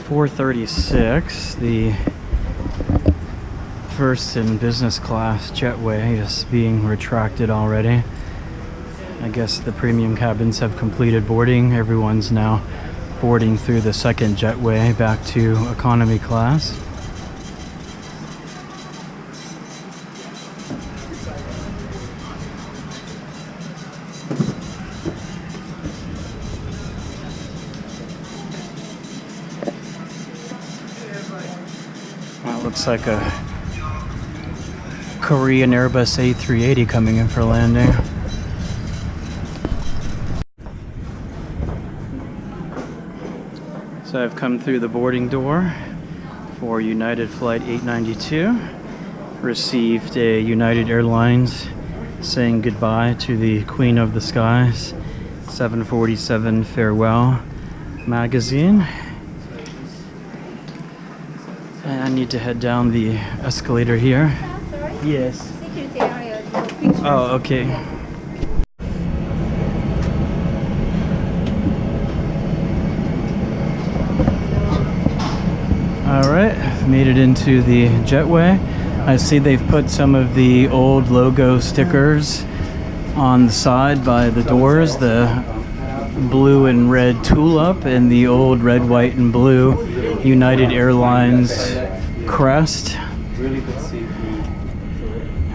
436, the first and business class jetway is being retracted already. I guess the premium cabins have completed boarding. Everyone's now boarding through the second jetway back to economy class. That looks like a Korean Airbus A380 coming in for landing. So I've come through the boarding door for United Flight 892. Received a United Airlines saying goodbye to the Queen of the Skies 747 farewell magazine. And I need to head down the escalator here. Yes. Oh, okay. Alright, I've made it into the jetway. I see they've put some of the old logo stickers on the side by the doors. The blue and red tulip and the old red, white, and blue United Airlines crest.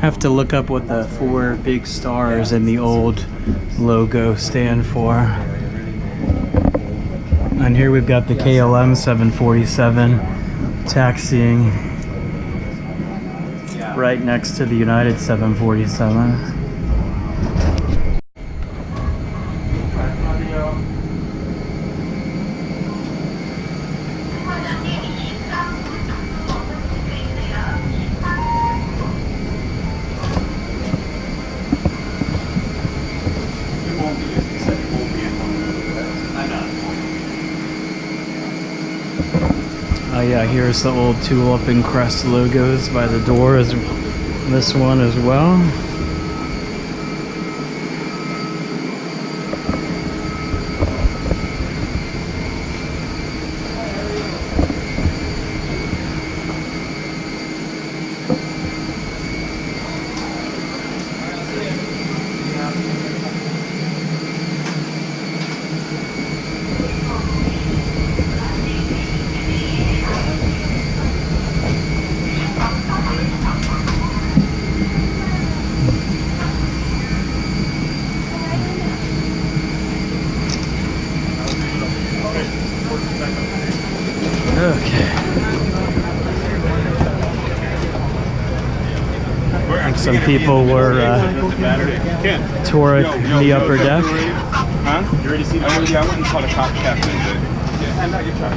Have to look up what the 4 big stars in the old logo stand for. And here we've got the KLM 747 taxiing right next to the United 747. Oh yeah, here's the old tulip and crest logos by the doors. This one as well. Okay. Some people were touring the upper deck. Huh? You ready to see? Yeah, I went and saw the cop captain. Hand out your truck.